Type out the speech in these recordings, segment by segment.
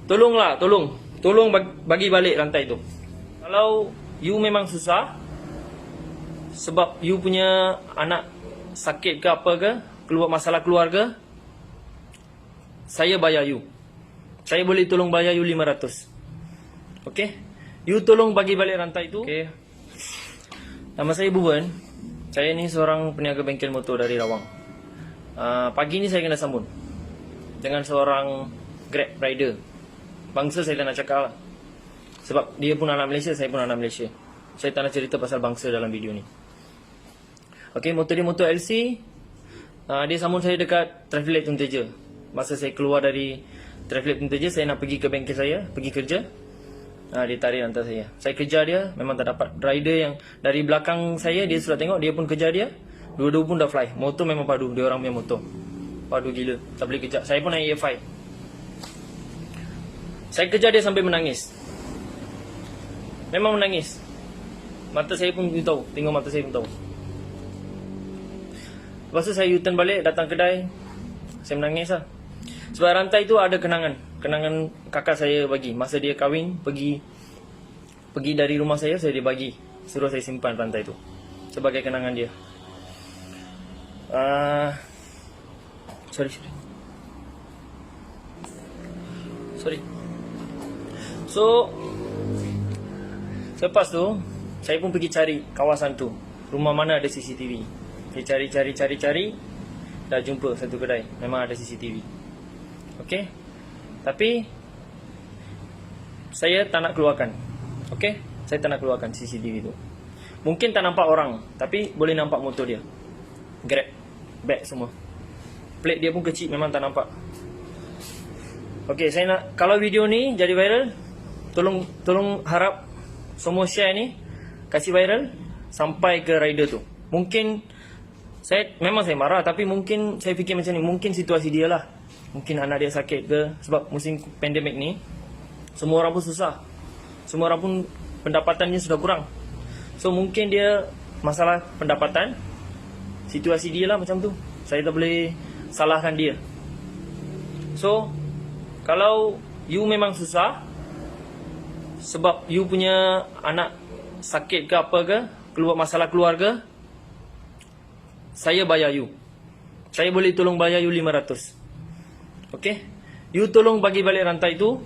Tolonglah, tolong bagi balik rantai tu. Kalau you memang susah sebab you punya anak sakit ke apa ke, keluar masalah keluarga, saya bayar you. Saya boleh tolong bayar you 500. Okey? You tolong bagi balik rantai tu. Okey. Nama saya Buwan. Saya ni seorang peniaga bengkel motor dari Rawang. Pagi ni saya kena sambung dengan seorang Grab rider. Bangsa saya tak nak cakap lah, sebab dia pun anak Malaysia, saya pun anak Malaysia. Saya tak nak cerita pasal bangsa dalam video ni. Okey, motor dia motor LC. Dia sambung saya dekat traffic light Tun Teja. Masa saya keluar dari traffic light Tun Teja, saya nak pergi ke bengkel saya, pergi kerja. Dia tarik hantar saya. Saya kejar dia, memang tak dapat. Rider yang dari belakang saya, dia sudah tengok, dia pun kejar dia. Dua-dua pun dah fly. Motor memang padu, dia orang punya motor padu gila, tak boleh kejar. Saya pun naik EF5. Saya kejar dia sampai menangis. Memang menangis. Mata saya pun tahu, tengok mata saya pun tahu. Lepas tu saya U-turn balik, datang kedai. Saya menangis lah. Sebab rantai tu ada kenangan. Kenangan kakak saya bagi. Masa dia kahwin, pergi dari rumah saya dia bagi. Suruh saya simpan rantai tu sebagai kenangan dia. Sorry. So, selepas tu saya pun pergi cari kawasan tu, rumah mana ada CCTV. Saya cari, dah jumpa satu kedai, memang ada CCTV. Okey. Tapi saya tak nak keluarkan. Okey, saya tak nak keluarkan CCTV tu. Mungkin tak nampak orang, tapi boleh nampak motor dia. Grab, bag semua. Plate dia pun kecil, memang tak nampak. Okey, saya nak, kalau video ni jadi viral, tolong harap semua share ni, kasih viral sampai ke rider tu. Mungkin memang saya marah, tapi mungkin saya fikir macam ni, mungkin situasi dia lah. Mungkin anak dia sakit ke, sebab musim pandemik ni semua orang pun susah. Semua orang pun pendapatannya sudah kurang. So mungkin dia masalah pendapatan, situasi dia lah macam tu. Saya tak boleh salahkan dia. So kalau you memang susah sebab you punya anak sakit ke apa ke, keluar masalah keluarga, saya bayar you. Saya boleh tolong bayar you 500. Okey? You tolong bagi balik rantai tu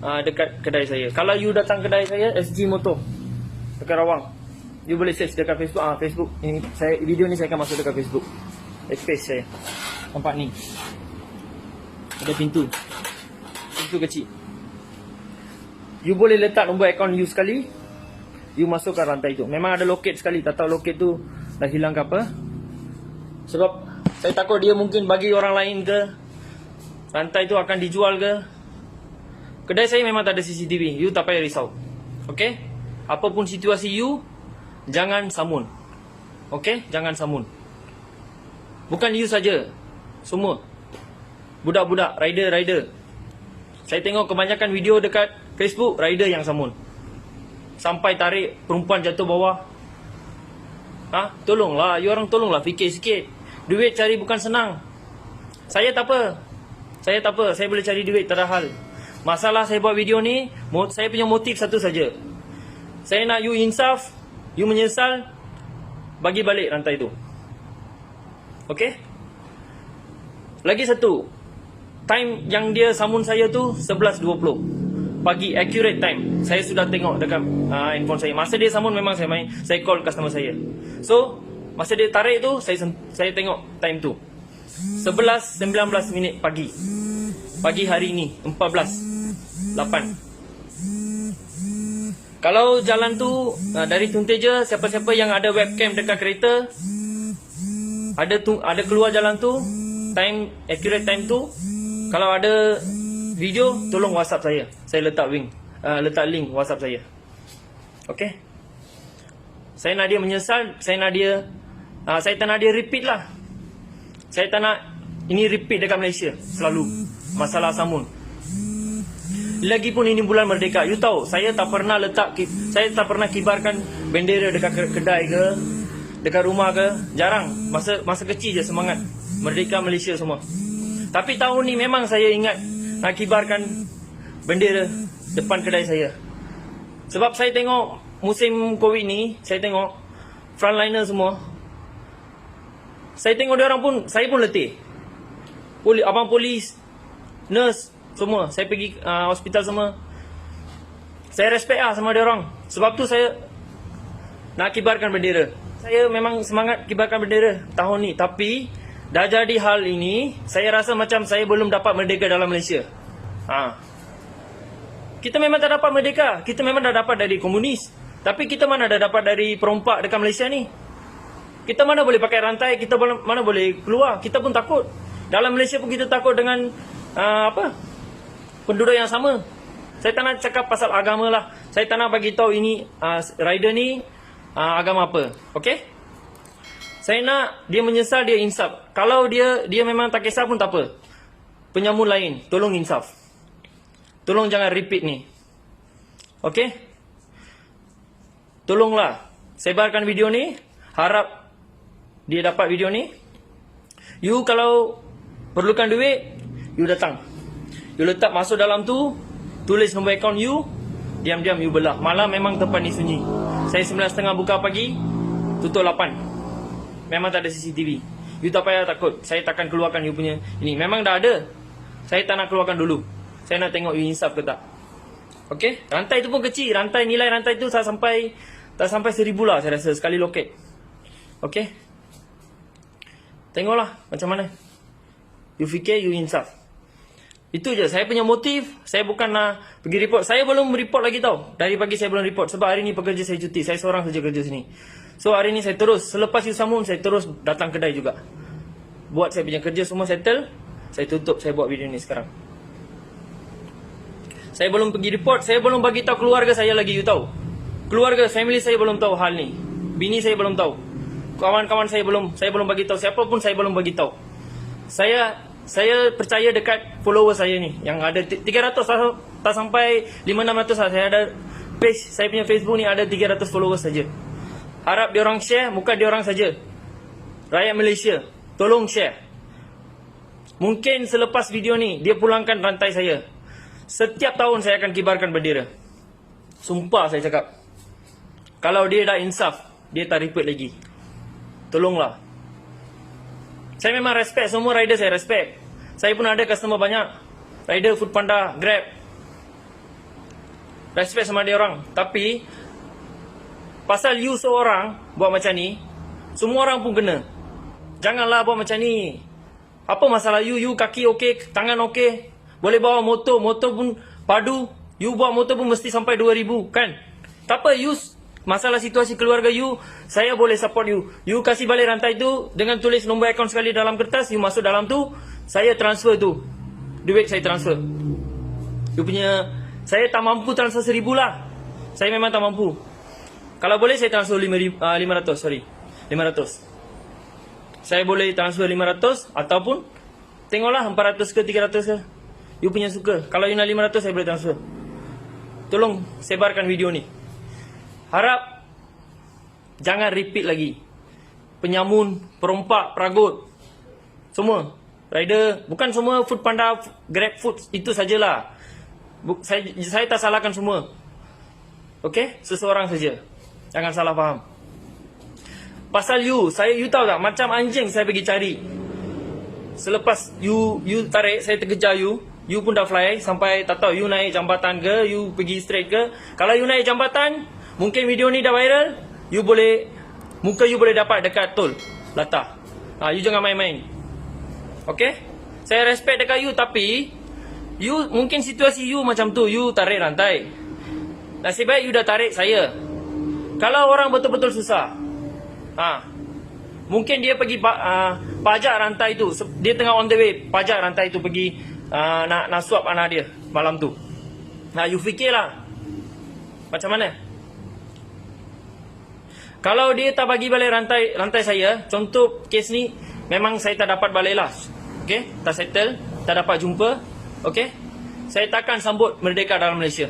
dekat kedai saya. Kalau you datang kedai saya, SG Motor dekat Rawang, you boleh search dekat Facebook. Facebook ini, video ni saya akan masuk dekat Facebook. Space saya. Nampak ni, ada pintu kecil. You boleh letak nombor akaun you sekali, you masukkan rantai tu. Memang ada loket sekali, tak tahu loket tu dah hilang ke apa. Sebab saya takut dia mungkin bagi orang lain ke, rantai tu akan dijual ke. Kedai saya memang tak ada CCTV, you tak payah risau. Okey? Apapun situasi you, jangan samun. Okey? Jangan samun. Bukan you saja, semua budak-budak, rider. Saya tengok kebanyakan video dekat Facebook, rider yang samun. Sampai tarik perempuan jatuh bawah. Tolonglah, you orang tolonglah fikir sikit. Duit cari bukan senang. Saya tak apa, saya boleh cari duit, tak ada hal. Masalah saya buat video ni, saya punya motif satu saja. Saya nak you insaf, you menyesal, bagi balik rantai tu. Okey? Lagi satu, time yang dia samun saya tu 11.20 pagi, accurate time. Saya sudah tengok dekat handphone saya. Masa dia samun memang saya call customer saya. So, masa dia tarik tu, saya tengok time tu 11.19 minit pagi. Pagi hari ni 14.8. Kalau jalan tu dari Tun Teja, siapa-siapa yang ada webcam dekat kereta, ada keluar jalan tu, time accurate time tu, kalau ada video, tolong WhatsApp saya. Saya letak link WhatsApp saya. Okey? Saya nak dia menyesal, saya tak nak dia repeat lah. Saya tak nak ini repeat dekat Malaysia selalu masalah samun. Lagipun ini bulan Merdeka, you tahu, saya tak pernah kibarkan bendera dekat kedai ke, dekat rumah ke, jarang. Masa kecil je semangat Merdeka Malaysia semua. Tapi tahun ni memang saya ingat nak kibarkan bendera depan kedai saya. Sebab saya tengok musim Covid ni, saya tengok frontliner semua. Saya tengok dia orang pun, saya pun letih. Abang polis, nurse, semua. Saya pergi hospital semua. Saya respect lah sama dia orang. Sebab tu saya nak kibarkan bendera. Saya memang semangat kibarkan bendera tahun ni. Tapi dah jadi hal ini, saya rasa macam saya belum dapat merdeka dalam Malaysia. Kita memang tak dapat merdeka. Kita memang dah dapat dari komunis. Tapi kita mana dah dapat dari perompak dekat Malaysia ni. Kita mana boleh pakai rantai, kita mana boleh keluar. Kita pun takut. Dalam Malaysia pun kita takut dengan penduduk yang sama. Saya tak nak cakap pasal agama lah. Saya tak nak bagi tahu ini rider ni agama apa. Okey? Saya nak dia menyesal, dia insaf. Kalau dia memang tak kisah pun tak apa. Penyamun lain, tolong insaf. Tolong jangan repeat ni. Okey? Tolonglah sebarkan video ni. Harap dia dapat video ni. You kalau perlukan duit, you datang. You letak masuk dalam tu, tulis nombor akaun you, diam-diam you belah. Malam memang tempat ni sunyi. Saya 9.30 buka pagi, tutup 8. Memang tak ada CCTV. You tak payah takut. Saya takkan keluarkan you punya ini. Memang dah ada. Saya tak nak keluarkan dulu. Saya nak tengok you insaf ke tak. Okey? Rantai tu pun kecil. Nilai rantai tu tak sampai 1,000 lah saya rasa sekali loket. Okey? Tengoklah macam mana. You fikir you insaf. Itu je. Saya punya motif. Saya bukan nak pergi report. Saya belum report lagi tau. Dari pagi saya belum report. Sebab hari ni pekerja saya cuti. Saya seorang saja kerja sini. So hari ni saya terus. Selepas you sambung, saya terus datang kedai juga. Buat saya punya kerja semua settle. Saya tutup. Saya buat video ni sekarang. Saya belum pergi report. Saya belum bagi tahu keluarga saya lagi. You tahu. Keluarga, family saya belum tahu hal ni. Bini saya belum tahu. Kawan-kawan saya belum bagi tahu. Siapa pun saya belum bagi tahu. Saya percaya dekat follower saya ni yang ada 300 tak sampai 500-600 lah. Saya ada page, saya punya Facebook ni ada 300 followers saja. Harap diorang share, bukan diorang saja. Rakyat Malaysia, tolong share. Mungkin selepas video ni dia pulangkan rantai saya. Setiap tahun saya akan kibarkan bendera. Sumpah saya cakap. Kalau dia dah insaf, dia tak repeat lagi. Tolonglah. Saya memang respect semua rider, saya respect. Saya pun ada customer banyak. Rider, Foodpanda, Grab. Respect sama dia orang. Tapi pasal you seorang buat macam ni, semua orang pun kena. Janganlah buat macam ni. Apa masalah you? You kaki okey, tangan okey. Boleh bawa motor pun padu. You bawa motor pun mesti sampai 2,000 kan? Tak apa, you masalah situasi keluarga you, saya boleh support you. You kasih balik rantai tu dengan tulis nombor akaun sekali dalam kertas, you masuk dalam tu, saya transfer tu. Duit saya transfer. You punya, saya tak mampu transfer 1,000 lah. Saya memang tak mampu. Kalau boleh saya transfer 500, 500. Saya boleh transfer 500 ataupun tengoklah 400 ke 300 ke. You punya suka. Kalau you nak 500 saya boleh transfer. Tolong sebarkan video ni. Harap jangan repeat lagi. Penyamun, perompak, peragut, semua rider, bukan semua Foodpanda, Grab Food, itu sajalah. Saya tak salahkan semua. Okey, seseorang saja. Jangan salah faham. Pasal you tahu tak, macam anjing saya pergi cari. Selepas you tarik, saya terkejar you. You pun dah fly sampai tak tahu you naik jambatan ke, you pergi straight ke. Kalau you naik jambatan, mungkin video ni dah viral, you boleh, muka you boleh dapat dekat tol Latah. You jangan main-main. Okay? Saya respect dekat you, tapi you, mungkin situasi you macam tu, you tarik rantai. Nasib baik you dah tarik saya. Kalau orang betul-betul susah, mungkin dia pergi pajak rantai tu. Dia tengah on the way, pajak rantai tu pergi nak swap anak dia malam tu. You fikirlah macam mana. Kalau dia tak bagi balik rantai saya, contoh kes ni, memang saya tak dapat balik lah. Okay, tak settle, tak dapat jumpa. Okay, saya takkan sambut merdeka dalam Malaysia.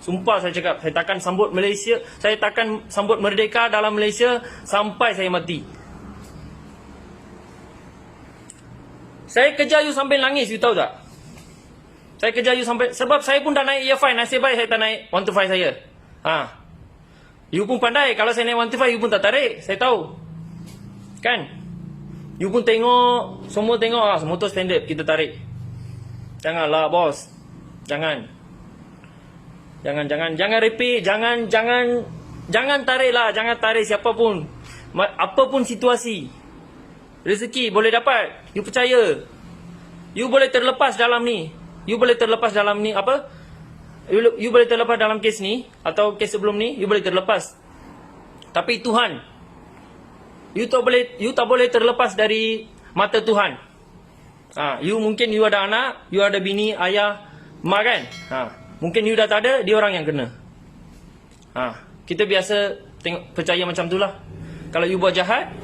Sumpah saya cakap, saya takkan sambut Malaysia, saya takkan sambut merdeka dalam Malaysia sampai saya mati. Saya kejar you sampai nangis, you tahu tak? Saya kejar you sampai, sebab saya pun dah naik year 5, nasib baik saya tak naik 1 to 5 saya. You pun pandai, kalau saya naik 1 to 5 you pun tak tarik, saya tahu. Kan? You pun tengok, semua tengok motor standard kita tarik. Janganlah bos. Jangan repeat, jangan tarik lah, jangan tarik siapa pun. Apapun situasi. Rezeki boleh dapat, you percaya. You boleh terlepas dalam ni. You boleh terlepas dalam ni apa? You boleh terlepas dalam kes ni atau kes sebelum ni, you boleh terlepas. Tapi Tuhan, you tak boleh terlepas dari mata Tuhan. You mungkin you ada anak, you ada bini, ayah, mak kan? Mungkin you dah tak ada, dia orang yang kena. Kita biasa percaya macam tu lah. Kalau you buat jahat,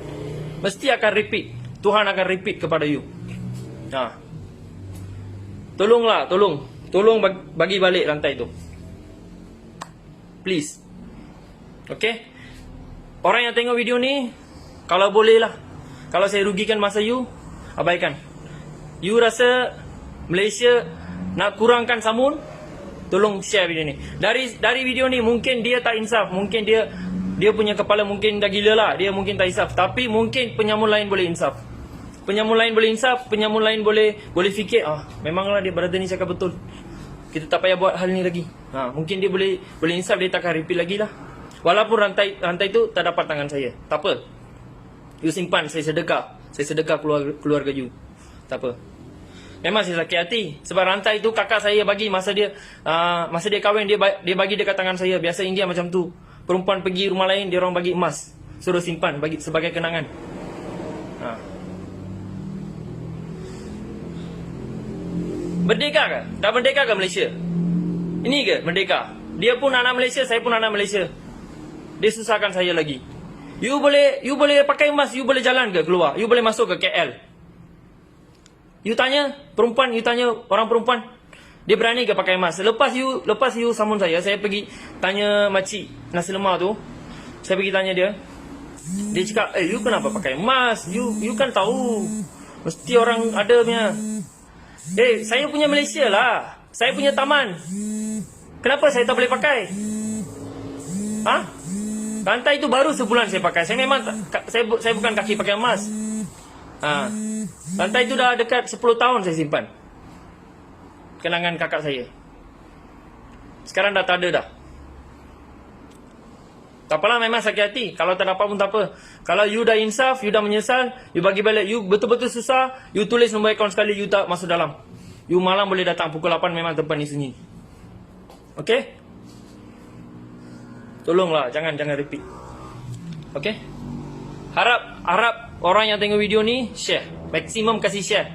mesti akan repeat. Tuhan akan repeat kepada you. Tolong bagi balik rantai tu. Please. Okay? Orang yang tengok video ni, kalau boleh lah, kalau saya rugikan masa you, abaikan. You rasa Malaysia nak kurangkan samun, tolong share video ni. Dari video ni mungkin dia tak insaf, mungkin dia punya kepala mungkin dah gila lah, dia mungkin tak insaf, tapi mungkin penyamun lain boleh insaf. Penyamun lain boleh insaf, penyamun lain boleh fikir, memanglah dia brother ni cakap betul. Kita tak payah buat hal ni lagi. Mungkin dia boleh insaf, dia takkan repeat lagi lah. Walaupun rantai tu tak dapat tangan saya, tak apa. You simpan, saya sedekah keluarga you. Tak apa. Memang saya sakit hati sebab rantai tu kakak saya bagi masa dia kahwin, dia bagi dekat tangan saya. Biasa India macam tu. Perempuan pergi rumah lain, dia orang bagi emas, suruh simpan bagi sebagai kenangan. Merdeka ke? Dah merdeka ke Malaysia? Ini ke merdeka? Dia pun anak Malaysia, saya pun anak Malaysia. Dia susahkan saya lagi. You boleh pakai emas, you boleh jalan ke keluar? You boleh masuk ke KL? You tanya perempuan, you tanya orang perempuan, dia berani ke pakai emas? Lepas you samun saya pergi tanya makcik nasi lemak tu. Saya pergi tanya dia. Dia cakap, you kenapa pakai emas? You kan tahu, mesti orang ada punya. Saya punya Malaysia lah, saya punya taman. Kenapa saya tak boleh pakai? Rantai itu baru sebulan saya pakai. Saya memang saya bukan kaki pakai emas. Rantai itu dah dekat 10 tahun saya simpan. Kenangan kakak saya. Sekarang dah tak ada dah. Tak apalah, memang sakit hati. Kalau tak dapat pun tak apa. Kalau you dah insaf, you dah menyesal, you bagi balik, you betul-betul susah, you tulis nombor akaun sekali, you tak masuk dalam. You malam boleh datang pukul 8, memang tempat ni sunyi. Okay? Tolonglah, jangan repeat. Okay? Harap orang yang tengok video ni share. Maksimum kasih share.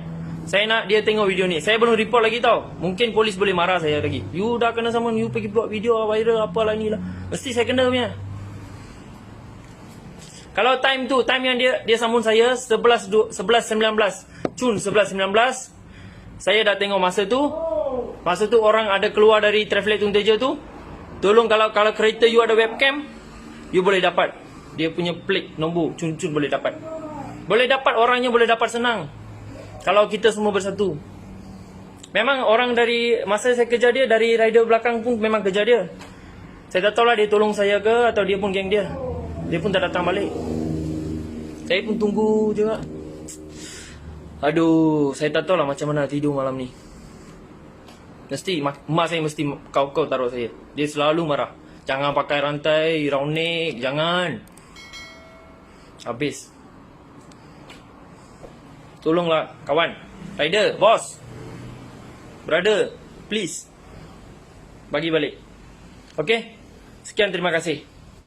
Saya nak dia tengok video ni. Saya belum report lagi tau. Mungkin polis boleh marah saya lagi. You dah kena saman, you pergi buat video viral apalah ni lah. Mesti saya kena punya. Kalau time yang dia sambung saya 11.19 Jun 11.19, saya dah tengok masa tu orang ada keluar dari traffic light Tunteja tu. Tolong kalau kereta you ada webcam, you boleh dapat dia punya plate nombor Cun boleh dapat. Boleh dapat, orangnya boleh dapat senang. Kalau kita semua bersatu. Memang orang dari masa saya kejar dia, dari rider belakang pun memang kejar dia. Saya tak tahu lah dia tolong saya ke atau dia pun geng dia. Dia pun tak datang balik. Saya pun tunggu je lah. Aduh, saya tak tahu lah macam mana tidur malam ni. Mesti mak saya mesti kau taruh saya. Dia selalu marah. Jangan pakai rantai round neck, jangan. Habis. Tolonglah kawan, rider, bos, brother, please bagi balik. Okay? Sekian, terima kasih.